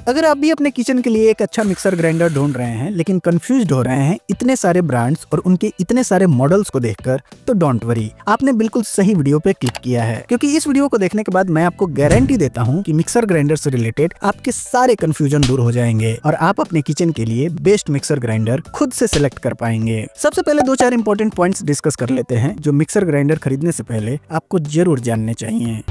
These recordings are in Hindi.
अगर आप भी अपने किचन के लिए एक अच्छा मिक्सर ग्राइंडर ढूंढ रहे हैं लेकिन कंफ्यूज्ड हो रहे हैं इतने सारे ब्रांड्स और उनके इतने सारे मॉडल्स को देखकर, तो डोंट वरी, आपने बिल्कुल सही वीडियो पे क्लिक किया है। क्योंकि इस वीडियो को देखने के बाद मैं आपको गारंटी देता हूँ कि मिक्सर ग्राइंडर से रिलेटेड आपके सारे कंफ्यूजन दूर हो जाएंगे और आप अपने किचन के लिए बेस्ट मिक्सर ग्राइंडर खुद से सिलेक्ट कर पाएंगे। सबसे पहले 2-4 इंपॉर्टेंट पॉइंट्स डिस्कस कर लेते हैं जो मिक्सर ग्राइंडर खरीदने से पहले आपको जरूर जानने चाहिए।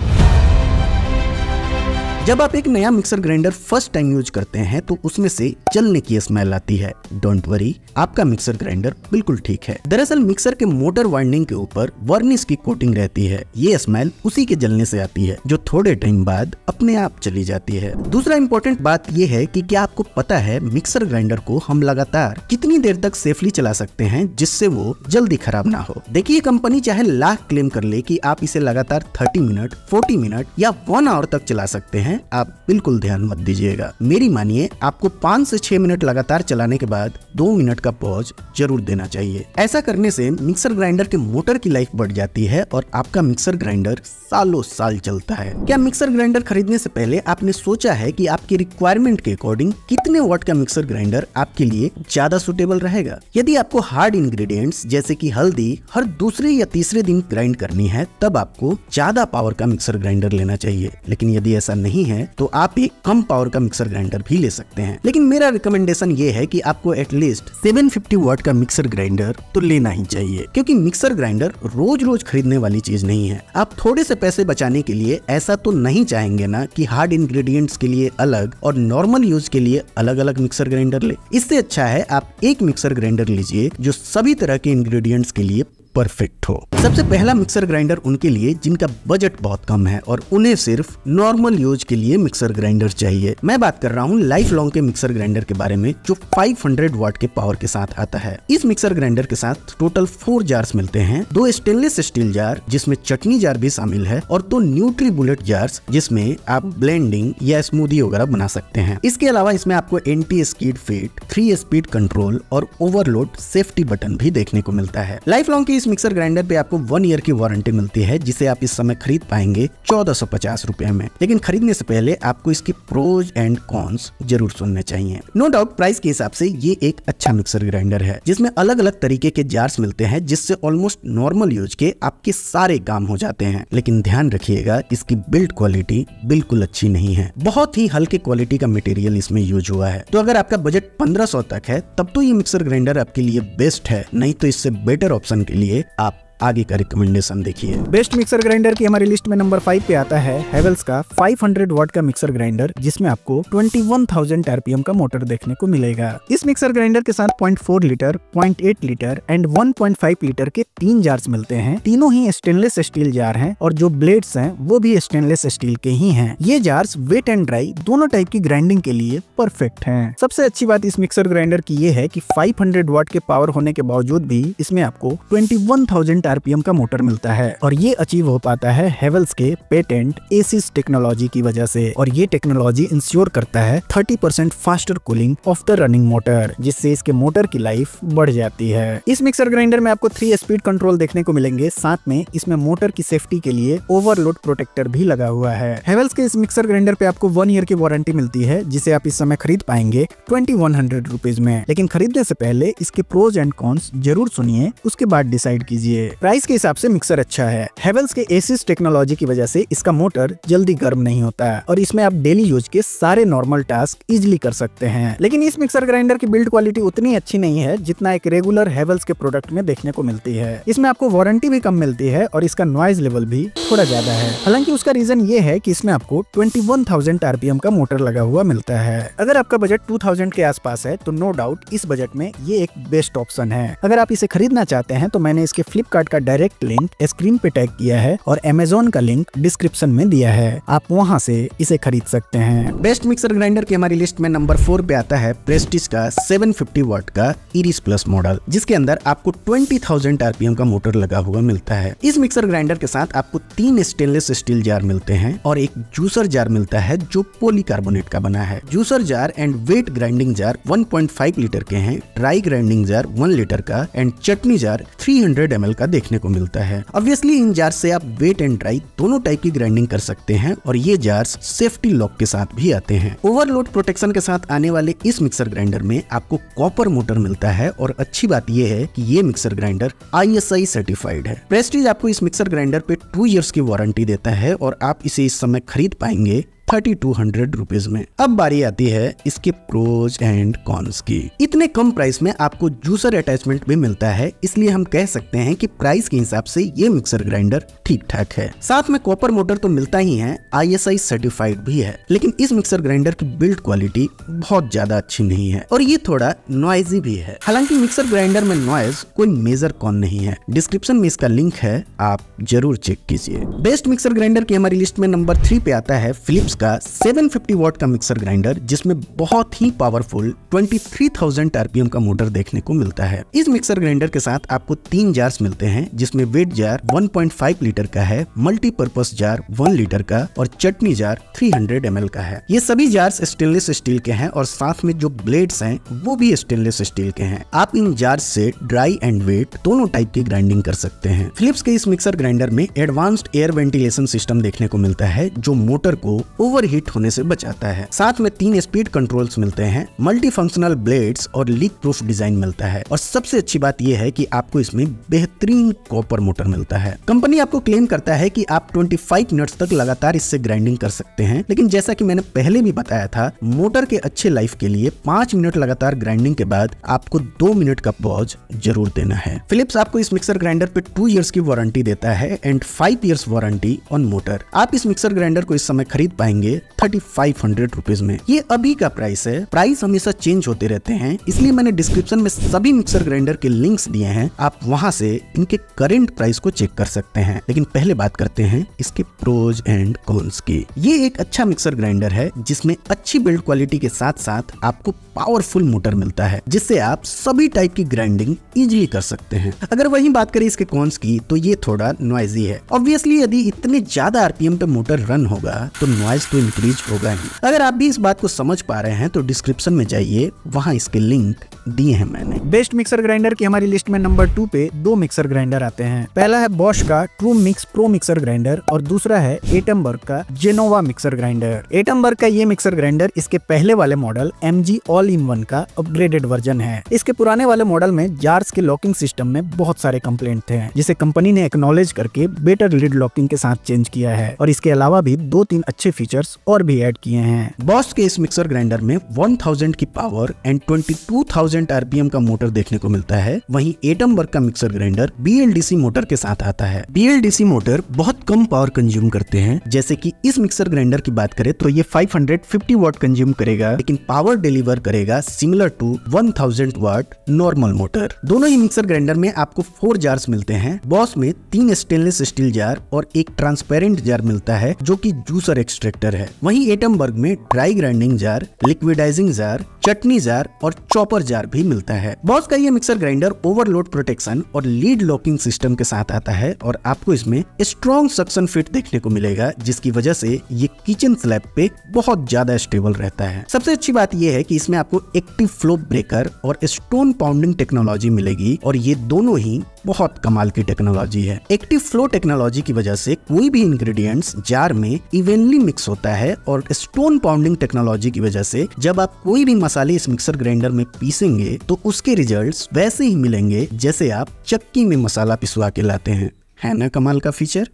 जब आप एक नया mixer grinder first time use करते हैं तो उसमें से जलने की स्मेल आती है। डोंट वरी, आपका मिक्सर ग्राइंडर बिल्कुल ठीक है। दरअसल मिक्सर के मोटर वाइंडिंग के ऊपर वर्निश की कोटिंग रहती है। ये स्मेल उसी के जलने से आती है जो थोड़े टाइम बाद अपने आप चली जाती है। दूसरा इंपॉर्टेंट बात ये है कि क्या आपको पता है मिक्सर ग्राइंडर को हम लगातार कितनी देर तक सेफली चला सकते हैं जिससे वो जल्दी खराब ना हो। देखिए, कंपनी चाहे लाख क्लेम कर ले कि आप इसे लगातार 30 मिनट, 40 मिनट या 1 आवर तक चला सकते हैं, आप बिल्कुल ध्यान मत दीजिएगा। मेरी मानिए, आपको 5 से 6 मिनट लगातार चलाने के बाद 2 मिनट का पॉज जरूर देना चाहिए। ऐसा करने से मिक्सर ग्राइंडर के मोटर की लाइफ बढ़ जाती है और आपका मिक्सर ग्राइंडर सालों साल चलता है। क्या मिक्सर ग्राइंडर खरीदने से पहले आपने सोचा है कि आपकी रिक्वायरमेंट के अकॉर्डिंग कितने वॉट का मिक्सर ग्राइंडर आपके लिए ज्यादा सुटेबल रहेगा? यदि आपको हार्ड इंग्रेडिएंट्स जैसे कि हल्दी हर दूसरे या तीसरे दिन ग्राइंड करनी है, तब आपको ज्यादा पावर का मिक्सर ग्राइंडर लेना चाहिए। लेकिन यदि ऐसा नहीं है तो आप एक कम पावर का मिक्सर ग्राइंडर भी ले सकते हैं। लेकिन मेरा रिकमेंडेशन ये है कि आपको एटलीस्ट 750 वॉट का मिक्सर ग्राइंडर तो लेना ही चाहिए, क्योंकि मिक्सर ग्राइंडर रोज रोज खरीदने वाली चीज नहीं है। आप थोड़े से पैसे बचाने के लिए ऐसा तो नहीं चाहेंगे ना कि हार्ड इंग्रेडिएंट्स के लिए अलग और नॉर्मल यूज के लिए अलग अलग मिक्सर ग्राइंडर ले। इससे अच्छा है आप एक मिक्सर ग्राइंडर लीजिए जो सभी तरह के इंग्रेडिएंट्स के लिए परफेक्ट हो। सबसे पहला मिक्सर ग्राइंडर उनके लिए जिनका बजट बहुत कम है और उन्हें सिर्फ नॉर्मल यूज के लिए मिक्सर ग्राइंडर चाहिए। मैं बात कर रहा हूँ लाइफ लॉन्ग के मिक्सर ग्राइंडर के बारे में जो 500 वाट के पावर के साथ आता है। इस मिक्सर ग्राइंडर के साथ टोटल 4 जार्स मिलते हैं, 2 स्टेनलेस स्टील जार जिसमें चटनी जार भी शामिल है और 2 न्यूट्री बुलेट जार्स जिसमें आप ब्लेंडिंग या स्मूदी वगैरह बना सकते हैं। इसके अलावा इसमें आपको anti skid feed, 3 speed control और ओवरलोड सेफ्टी बटन भी देखने को मिलता है। लाइफ लॉन्ग की इस मिक्सर ग्राइंडर पे आपको 1 ईयर की वारंटी मिलती है जिसे आप इस समय खरीद पाएंगे 1450 रुपए में। लेकिन खरीदने से पहले आपको इसकी प्रोज एंड कॉन्स जरूर सुनने चाहिए। नो डाउट प्राइस के हिसाब से ये एक अच्छा मिक्सर ग्राइंडर है जिसमें अलग अलग तरीके के जार्स मिलते हैं जिससे ऑलमोस्ट नॉर्मल यूज के आपके सारे काम हो जाते हैं। लेकिन ध्यान रखिएगा, इसकी बिल्ड क्वालिटी बिल्कुल अच्छी नहीं है। बहुत ही हल्के क्वालिटी का मटेरियल इसमें यूज हुआ है। तो अगर आपका बजट 1500 तक है तब तो ये मिक्सर ग्राइंडर आपके लिए बेस्ट है, नहीं तो इससे बेटर ऑप्शन के लिए आप आगे का रिकमेंडेशन देखिए। बेस्ट मिक्सर ग्राइंडर की हमारी लिस्ट में नंबर 5 पे आता है हेवेल्स का 500 वाट का मिक्सर ग्राइंडर जिसमें आपको 21,000 आरपीएम का मोटर देखने को मिलेगा। इस मिक्सर ग्राइंडर के साथ 0.4 लीटर, 0.8 लीटर एंड 1.5 लीटर के 3 जार्स मिलते हैं। तीनों ही स्टेनलेस स्टील जार हैं और जो ब्लेड्स हैं वो भी स्टेनलेस स्टील के ही हैं। ये जार्स वेट एंड ड्राई दोनों टाइप की ग्राइंडिंग के लिए परफेक्ट हैं। सबसे अच्छी बात इस मिक्सर ग्राइंडर की ये है कि 500 वाट के पावर होने के बावजूद भी इसमें आपको 21,000 आरपीएम का मोटर मिलता है और ये अचीव हो पाता है हेवेल्स के पेटेंट एसिस टेक्नोलॉजी की वजह से। और ये टेक्नोलॉजी इंश्योर करता है 30% faster cooling of the running motor, जिससे इसके मोटर की लाइफ बढ़ जाती है। इस मिक्सर ग्राइंडर में आपको 3 स्पीड कंट्रोल देखने को मिलेंगे, साथ में इसमें मोटर की सेफ्टी के लिए ओवरलोड प्रोटेक्टर भी लगा हुआ है। हेवेल्स के इस मिक्सर ग्राइंडर पे आपको 1 ईयर की वारंटी मिलती है जिसे आप इस समय खरीद पाएंगे 2100 रुपीज में। लेकिन खरीदने से पहले इसके प्रोज एंड कॉन्स जरूर सुनिए, उसके बाद डिसाइड कीजिए। प्राइस के हिसाब से मिक्सर अच्छा है। हेवेल्स के एसिस टेक्नोलॉजी की वजह से इसका मोटर जल्दी गर्म नहीं होता है और इसमें आप डेली यूज के सारे नॉर्मल टास्क इजीली कर सकते हैं। लेकिन इस मिक्सर ग्राइंडर की बिल्ड क्वालिटी उतनी अच्छी नहीं है जितना एक रेगुलर हेवेल्स के प्रोडक्ट में देखने को मिलती है। इसमें आपको वारंटी भी कम मिलती है और इसका नॉइज लेवल भी थोड़ा ज्यादा है। हालांकि उसका रीजन ये है कि इसमें आपको 21,000 आरपीएम का मोटर लगा हुआ मिलता है। अगर आपका बजट 2000 के आसपास है तो नो डाउट इस बजट में ये एक बेस्ट ऑप्शन है। अगर आप इसे खरीदना चाहते हैं तो मैंने इसके फ्लिपकार्ट का डायरेक्ट लिंक स्क्रीन पे टैग किया है और अमेज़न का लिंक डिस्क्रिप्शन में दिया है, आप वहां से इसे खरीद सकते हैं। बेस्ट मिक्सर ग्राइंडर की हमारी लिस्ट में नंबर 4 पे आता है प्रेस्टीज का 750 वाट का इरिस प्लस मॉडल जिसके अंदर आपको 20,000 आरपीएम का मोटर लगा हुआ मिलता है। इस मिक्सर ग्राइंडर के साथ आपको 3 स्टेनलेस स्टील जार मिलते हैं और एक जूसर जार मिलता है जो पॉलीकार्बोनेट का बना है। Juicer jar and wet grinding jar 1.5 litre के हैं, ड्राई ग्राइंडिंग जार 1 लीटर का एंड चटनी जार 300 ml का देखने को मिलता है। ऑब्वियसली इन जार्स से आप वेट एंड ड्राई दोनों टाइप की ग्राइंडिंग कर सकते हैं और ये जार्स सेफ्टी लॉक के साथ भी आते हैं। ओवरलोड प्रोटेक्शन के साथ आने वाले इस मिक्सर ग्राइंडर में आपको कॉपर मोटर मिलता है और अच्छी बात यह है कि ये मिक्सर ग्राइंडर ISI सर्टिफाइड है। प्रेस्टीज आपको इस मिक्सर ग्राइंडर पे 2 इयर्स की वारंटी देता है और आप इसे इस समय खरीद पाएंगे 3200 रुपीज में। अब बारी आती है इसके प्रोज एंड कॉन्स की। इतने कम प्राइस में आपको जूसर अटैचमेंट भी मिलता है, इसलिए हम कह सकते हैं कि प्राइस के हिसाब से ये मिक्सर ग्राइंडर ठीक ठाक है। साथ में कॉपर मोटर तो मिलता ही है, ISI सर्टिफाइड भी है, लेकिन इस मिक्सर ग्राइंडर की बिल्ड क्वालिटी बहुत ज्यादा अच्छी नहीं है और ये थोड़ा नॉइजी भी है। हालांकि मिक्सर ग्राइंडर में नॉइज कोई मेजर कॉन नहीं है। डिस्क्रिप्शन में इसका लिंक है, आप जरूर चेक कीजिए। बेस्ट मिक्सर ग्राइंडर की हमारी लिस्ट में नंबर 3 पे आता है फिलिप्स का 750 वॉट का मिक्सर ग्राइंडर, जिसमें बहुत ही पावरफुल 23,000 RPM का मोटर देखने को मिलता है। इस मिक्सर ग्राइंडर के साथ आपको 3 जार्स मिलते हैं, जिसमें वेट जार 1.5 लीटर का है, मल्टीपर्पस जार 1 लीटर का और चटनी जार 300 ml का है। ये सभी जार्स स्टेनलेस स्टील के हैं और साथ में जो ब्लेड्स हैं वो भी स्टेनलेस स्टील के हैं। आप इन जार्स से ड्राई एंड वेट दोनों टाइप की ग्राइंडिंग कर सकते हैं। फिलिप्स के इस मिक्सर ग्राइंडर में एडवांस्ड एयर वेंटिलेशन सिस्टम देखने को मिलता है, जो मोटर को ओवरहीट होने से बचाता है। साथ में 3 स्पीड कंट्रोल्स मिलते हैं, मल्टी फंक्शनल ब्लेड्स और लीक प्रूफ डिजाइन मिलता है और सबसे अच्छी बात यह है कि आपको इसमें बेहतरीन कॉपर मोटर मिलता है। कंपनी आपको क्लेम करता है कि आप 25 मिनट्स तक लगातार इससे ग्राइंडिंग कर सकते हैं, लेकिन जैसा कि मैंने पहले भी बताया था, मोटर के अच्छे लाइफ के लिए 5 मिनट लगातार ग्राइंडिंग के बाद आपको 2 मिनट का पॉज जरूर देना है। फिलिप्स आपको इस मिक्सर ग्राइंडर पे 2 इयर्स की वारंटी देता है and 5 years warranty on motor. आप इस मिक्सर ग्राइंडर को इस समय खरीद पाएंगे 3500 रुपीज में। ये अभी का प्राइस है, प्राइस हमेशा चेंज होते रहते हैं, इसलिए मैंने डिस्क्रिप्शन में सभी मिक्सर ग्राइंडर के लिंक्स दिए हैं, आप वहां से इनके करंट प्राइस को चेक कर सकते हैं। लेकिन पहले बात करते हैं इसके प्रोज एंड कॉन्स की। ये एक अच्छा मिक्सर ग्राइंडर है जिसमें अच्छी बिल्ड क्वालिटी के साथ साथ आपको पावरफुल मोटर मिलता है, जिससे आप सभी टाइप की ग्राइंडिंग इजीली कर सकते हैं। अगर वही बात करें इसके कॉन्स की, तो ये थोड़ा नॉइजी है। ऑब्वियसली यदि इतने ज्यादा RPM पे मोटर रन होगा तो नॉइज तो इंक्रीज होगा ही। अगर आप भी इस बात को समझ पा रहे हैं तो डिस्क्रिप्शन में जाइए, वहां इसके लिंक दिए हैं मैंने। बेस्ट मिक्सर ग्राइंडर की हमारी लिस्ट में नंबर 2 पे 2 मिक्सर ग्राइंडर आते हैं। पहला है बॉश का true mix pro mixer grinder और दूसरा है एटमबर्ग का जेनोवा मिक्सर ग्राइंडर। एटमबर्ग का ये मिक्सर ग्राइंडर इसके पहले वाले model MG all in one का अपग्रेडेड वर्जन है। इसके पुराने वाले मॉडल में जार्स के लॉकिंग सिस्टम में बहुत सारे कंप्लेंट थे, जिसे कंपनी ने एक्नॉलेज करके बेटर लिड लॉकिंग के साथ चेंज किया है और इसके अलावा भी 2-3 अच्छे फीचर्स और भी ऐड किए हैं। बॉश के इस मिक्सर ग्राइंडर में 1000 की पावर एंड 22,000 RPM का मोटर देखने को मिलता है। वहीं एटमबर्ग का मिक्सर ग्राइंडर BLDC मोटर के साथ आता है। BLDC मोटर बहुत कम पावर कंज्यूम करते हैं, जैसे कि इस मिक्सर ग्राइंडर की बात करें तो ये 550 वॉट कंज्यूम करेगा, लेकिन पावर डिलीवर करेगा similar to 1000 watt normal motor. दोनों ही मिक्सर ग्राइंडर में आपको 4 जार्स मिलते हैं। बॉस में 3 स्टेनलेस स्टील जार और एक ट्रांसपेरेंट जार मिलता है, जो कि जूसर एक्सट्रैक्टर है। वहीं एटमबर्ग में ड्राई ग्राइंडिंग जार, लिक्विडाइजिंग जार, चटनी जार और चॉपर जार भी मिलता है। बॉस का ये मिक्सर ग्राइंडर ओवरलोड प्रोटेक्शन और लीड लॉकिंग सिस्टम के साथ आता है और आपको इसमें स्ट्रॉन्ग सक्शन फिट देखने को मिलेगा, जिसकी वजह से ये किचन स्लैब पे बहुत ज्यादा स्टेबल रहता है। सबसे अच्छी बात यह है कि इसमें आपको एक्टिव फ्लो ब्रेकर और स्टोन पाउंडिंग टेक्नोलॉजी मिलेगी और ये दोनों ही बहुत कमाल की टेक्नोलॉजी है। एक्टिव फ्लो टेक्नोलॉजी की वजह से कोई भी इंग्रेडिएंट्स जार में इवनली मिक्स होता है और स्टोन पाउंडिंग टेक्नोलॉजी की वजह से जब आप कोई भी मसाले इस मिक्सर ग्राइंडर में पीसेंगे तो उसके रिजल्ट्स वैसे ही मिलेंगे जैसे आप चक्की में मसाला पिसवा के लाते हैं। है ना कमाल का फीचर।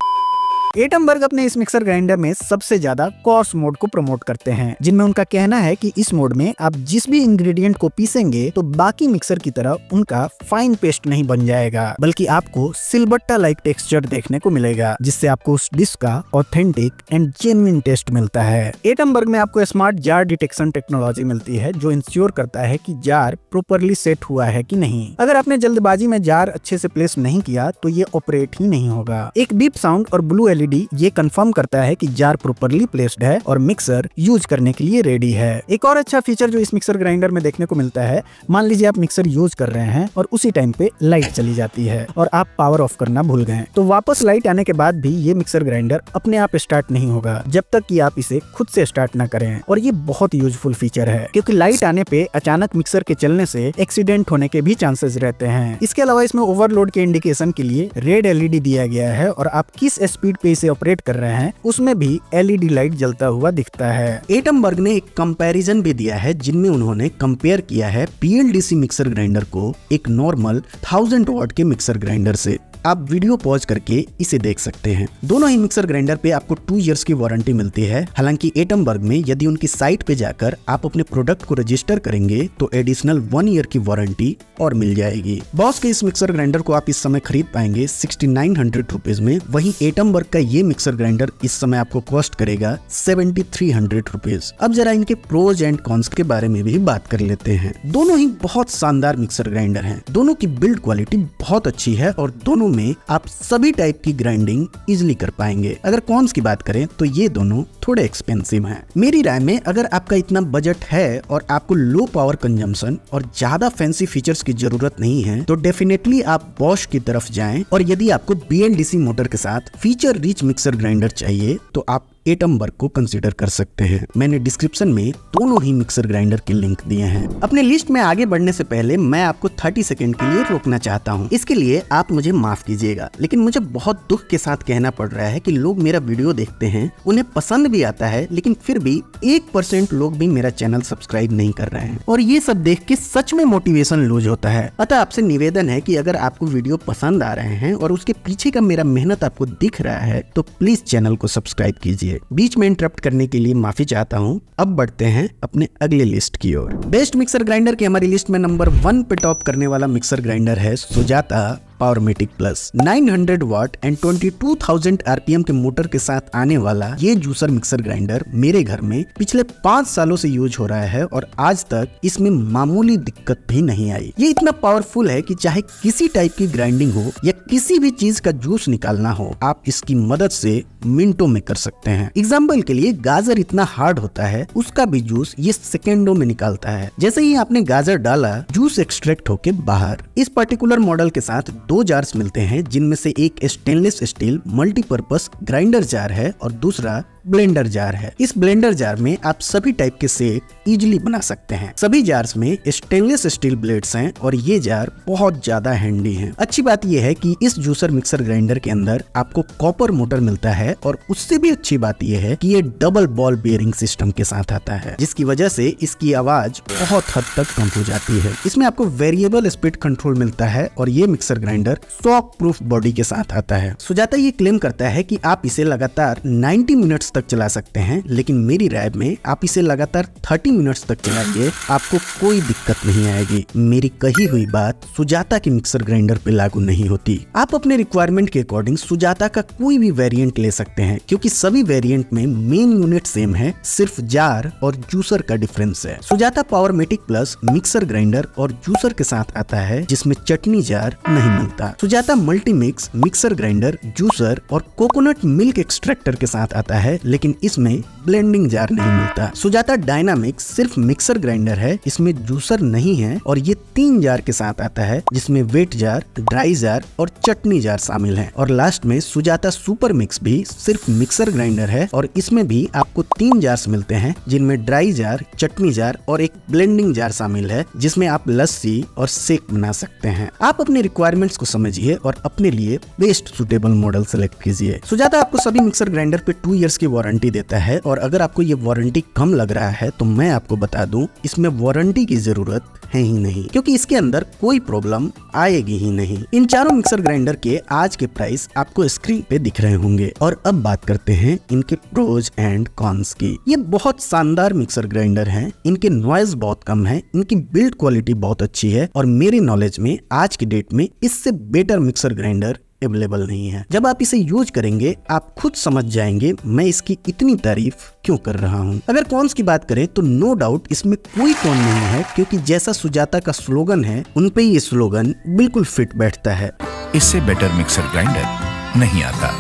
एटमबर्ग अपने इस मिक्सर ग्राइंडर में सबसे ज्यादा कोर्स मोड को प्रमोट करते हैं, जिनमें उनका कहना है कि इस मोड में आप जिस भी इंग्रेडिएंट को पीसेंगे तो बाकी मिक्सर की तरह उनका फाइन पेस्ट नहीं बन जाएगा, बल्कि आपको सिलबट्टा लाइक टेक्सचर देखने को मिलेगा, जिससे आपको उस डिश का ऑथेंटिक एंड जेन्युइन टेस्ट मिलता है। एटमबर्ग में आपको स्मार्ट जार डिटेक्शन टेक्नोलॉजी मिलती है, जो इंश्योर करता है कि जार प्रॉपर्ली सेट हुआ है कि नहीं। अगर आपने जल्दबाजी में जार अच्छे से प्लेस नहीं किया तो ये ऑपरेट ही नहीं होगा। एक बीप साउंड और ब्लू LED एलईडी ये कंफर्म करता है कि जार प्रॉपर्ली प्लेस्ड है और मिक्सर यूज करने के लिए रेडी है। एक और अच्छा फीचर जो इस मिक्सर ग्राइंडर में देखने को मिलता है, मान लीजिए आप मिक्सर यूज कर रहे हैं और उसी टाइम पे लाइट चली जाती है और आप पावर ऑफ करना भूल गए, तो वापस लाइट आने के बाद भी ये मिक्सर ग्राइंडर अपने आप स्टार्ट नहीं होगा जब तक कि आप इसे खुद से स्टार्ट ना करें। और ये बहुत यूजफुल फीचर है क्योंकि लाइट आने पे अचानक मिक्सर के चलने से एक्सीडेंट होने के भी चांसेस रहते हैं। इसके अलावा इसमें ओवरलोड के इंडिकेशन के लिए रेड एलईडी दिया गया है और आप किस स्पीड पे इसे ऑपरेट कर रहे हैं उसमें भी एलईडी लाइट जलता हुआ दिखता है। एटमबर्ग ने एक कंपैरिजन भी दिया है जिनमें उन्होंने कंपेयर किया है पीएलडीसी मिक्सर ग्राइंडर को एक नॉर्मल 1000 वॉट के मिक्सर ग्राइंडर से। आप वीडियो पॉज करके इसे देख सकते हैं। दोनों ही मिक्सर ग्राइंडर पे आपको 2 इयर्स की वारंटी मिलती है। हालांकि एटमबर्ग में यदि उनकी साइट पे जाकर आप अपने प्रोडक्ट को रजिस्टर करेंगे तो एडिशनल 1 ईयर की वारंटी और मिल जाएगी। बॉस के इस मिक्सर ग्राइंडर को आप इस समय खरीद पाएंगे 6900 रुपीज में। वहीं एटमबर्ग का ये मिक्सर ग्राइंडर इस समय आपको कॉस्ट करेगा 7300 रुपीज। अब जरा इनके प्रोज एंड कॉन्स के बारे में भी बात कर लेते हैं। दोनों ही बहुत शानदार मिक्सर ग्राइंडर हैं। दोनों की बिल्ड क्वालिटी बहुत अच्छी है और दोनों में आप सभी टाइप की ग्राइंडिंग इजिली कर पाएंगे। अगर कॉन्स की बात करें तो ये दोनों थोड़े एक्सपेंसिव हैं। मेरी राय में अगर आपका इतना बजट है और आपको लो पावर कंजम्पशन और ज्यादा फैंसी फीचर्स की जरूरत नहीं है तो डेफिनेटली आप बॉश की तरफ जाएं। और यदि आपको बीएलडीसी मोटर के साथ फीचर रिच मिक्सर ग्राइंडर चाहिए तो आप एटमबर्ग को कंसीडर कर सकते हैं। मैंने डिस्क्रिप्शन में दोनों ही मिक्सर ग्राइंडर के लिंक दिए हैं। अपने लिस्ट में आगे बढ़ने से पहले मैं आपको 30 सेकंड के लिए रोकना चाहता हूं। इसके लिए आप मुझे माफ कीजिएगा, लेकिन मुझे बहुत दुख के साथ कहना पड़ रहा है कि लोग मेरा वीडियो देखते हैं, उन्हें पसंद भी आता है, लेकिन फिर भी 1% लोग भी मेरा चैनल सब्सक्राइब नहीं कर रहे हैं और ये सब देख के सच में मोटिवेशन लूज होता है। अतः आपसे निवेदन है कि अगर आपको वीडियो पसंद आ रहे हैं और उसके पीछे का मेरा मेहनत आपको दिख रहा है तो प्लीज चैनल को सब्सक्राइब कीजिए। बीच में इंटरप्ट करने के लिए माफी चाहता हूं। अब बढ़ते हैं अपने अगले लिस्ट की ओर। बेस्ट मिक्सर ग्राइंडर की हमारी लिस्ट में नंबर 1 पे टॉप करने वाला मिक्सर ग्राइंडर है Sujata powermatic plus. 900 watt and 22,000 RPM के मोटर के साथ आने वाला ये जूसर मिक्सर ग्राइंडर मेरे घर में पिछले 5 सालों से यूज हो रहा है और आज तक इसमें मामूली दिक्कत भी नहीं आई। ये इतना पावरफुल है कि चाहे किसी टाइप की ग्राइंडिंग हो या किसी भी चीज का जूस निकालना हो, आप इसकी मदद से मिनटों में कर सकते हैं। एग्जाम्पल के लिए गाजर इतना हार्ड होता है, उसका भी जूस ये सेकेंडों में निकालता है। जैसे ही आपने गाजर डाला, जूस एक्सट्रैक्ट होके बाहर। इस पर्टिकुलर मॉडल के साथ 2 जार्स मिलते हैं जिनमें से एक stainless steel multipurpose grinder jar है और दूसरा ब्लेंडर जार है। इस ब्लेंडर जार में आप सभी टाइप के शेक इजीली बना सकते हैं। सभी जार्स में स्टेनलेस स्टील ब्लेड्स हैं और ये जार बहुत ज्यादा हैंडी हैं। अच्छी बात यह है कि इस जूसर मिक्सर ग्राइंडर के अंदर आपको कॉपर मोटर मिलता है और उससे भी अच्छी बात यह है कि ये डबल बॉल बेयरिंग सिस्टम के साथ आता है, जिसकी वजह से इसकी आवाज बहुत हद तक कम हो जाती है। इसमें आपको वेरिएबल स्पीड कंट्रोल मिलता है और ये mixer grinder shock proof body के साथ आता है। सुजाता ये क्लेम करता है कि आप इसे लगातार 90 मिनट्स तक चला सकते हैं, लेकिन मेरी राय में आप इसे लगातार 30 मिनट्स तक चलाइए, आपको कोई दिक्कत नहीं आएगी। मेरी कही हुई बात सुजाता के मिक्सर ग्राइंडर पे लागू नहीं होती। आप अपने रिक्वायरमेंट के अकॉर्डिंग सुजाता का कोई भी वेरिएंट ले सकते हैं क्योंकि सभी वेरिएंट में मेन यूनिट सेम है, सिर्फ जार और जूसर का डिफरेंस है। Sujata powermatic plus mixer grinder और जूसर के साथ आता है जिसमें चटनी जार नहीं मिलता। Sujata multi mix mixer grinder, juicer और कोकोनट मिल्क एक्सट्रैक्टर के साथ आता है, लेकिन इसमें ब्लेंडिंग जार नहीं मिलता। सुजाता डायनामिक्स सिर्फ मिक्सर ग्राइंडर है, इसमें जूसर नहीं है और ये 3 जार के साथ आता है जिसमें वेट जार, ड्राई जार और चटनी जार शामिल है। और लास्ट में सुजाता सुपर मिक्स भी सिर्फ मिक्सर ग्राइंडर है और इसमें भी आपको 3 जार्स मिलते हैं जिनमें ड्राई जार, चटनी जार और एक ब्लेंडिंग जार शामिल है जिसमें आप लस्सी और शेक बना सकते हैं। आप अपने रिक्वायरमेंट्स को समझिए और अपने लिए बेस्ट सुटेबल मॉडल सेलेक्ट कीजिए। सुजाता आपको सभी मिक्सर ग्राइंडर पे 2 इयर्स की वारंटी देता है और अगर आपको ये वारंटी कम लग रहा है तो मैं आपको बता दूं इसमें वारंटी की जरूरत है ही नहीं, क्योंकि इसके अंदर कोई प्रॉब्लम आएगी ही नहीं। इन चारों मिक्सर ग्राइंडर के आज के प्राइस आपको स्क्रीन पे दिख रहे होंगे। और अब बात करते हैं इनके प्रोज एंड कॉन्स की। ये बहुत शानदार मिक्सर ग्राइंडर हैं, इनके नॉइज बहुत कम है, इनकी बिल्ड क्वालिटी बहुत अच्छी है और मेरी नॉलेज में आज की डेट में इससे बेटर मिक्सर ग्राइंडर अवेलेबल नहीं है। जब आप इसे यूज करेंगे आप खुद समझ जाएंगे मैं इसकी इतनी तारीफ क्यों कर रहा हूँ। अगर कॉन्स की बात करें तो नो डाउट इसमें कोई कॉन नहीं है, क्योंकि जैसा सुजाता का स्लोगन है उन पे ये स्लोगन बिल्कुल फिट बैठता है। इससे बेटर मिक्सर ग्राइंडर नहीं आता।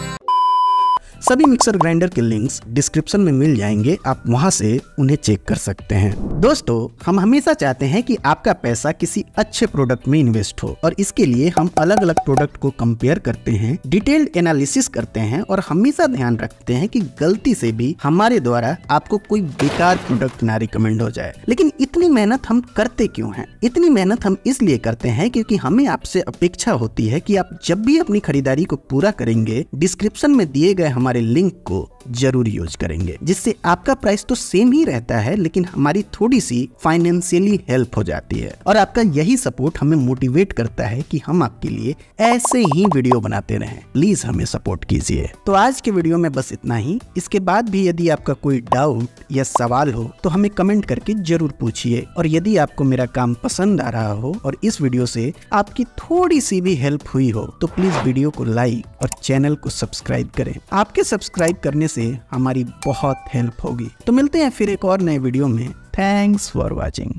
सभी मिक्सर ग्राइंडर के लिंक्स डिस्क्रिप्शन में मिल जाएंगे, आप वहां से उन्हें चेक कर सकते हैं। दोस्तों, हम हमेशा चाहते हैं कि आपका पैसा किसी अच्छे प्रोडक्ट में इन्वेस्ट हो, और इसके लिए हम अलग अलग प्रोडक्ट को कंपेयर करते हैं, डिटेल्ड एनालिसिस करते हैं और हमेशा ध्यान रखते हैं कि गलती से भी हमारे द्वारा आपको कोई बेकार प्रोडक्ट ना रिकमेंड हो जाए। लेकिन इतनी मेहनत हम करते क्यों हैं? इतनी मेहनत हम इसलिए करते हैं क्योंकि हमें आपसे अपेक्षा होती है कि आप जब भी अपनी खरीदारी को पूरा करेंगे, डिस्क्रिप्शन में दिए गए हमारे लिंक को जरूर यूज करेंगे, जिससे आपका प्राइस तो सेम ही रहता है लेकिन हमारी थोड़ी सी फाइनेंशियली हेल्प हो जाती है। और आपका यही सपोर्ट हमें मोटिवेट करता है कि हम आपके लिए ऐसे ही वीडियो बनाते रहें। प्लीज हमें सपोर्ट कीजिए। तो आज के वीडियो में बस इतना ही। इसके बाद भी यदि आपका कोई डाउट या सवाल हो तो हमें कमेंट करके जरूर पूछिए। और यदि आपको मेरा काम पसंद आ रहा हो और इस वीडियो से आपकी थोड़ी सी भी हेल्प हुई हो तो प्लीज वीडियो को लाइक और चैनल को सब्सक्राइब करें। आपके सब्सक्राइब करने से हमारी बहुत हेल्प होगी। तो मिलते हैं फिर एक और नए वीडियो में। Thanks for watching.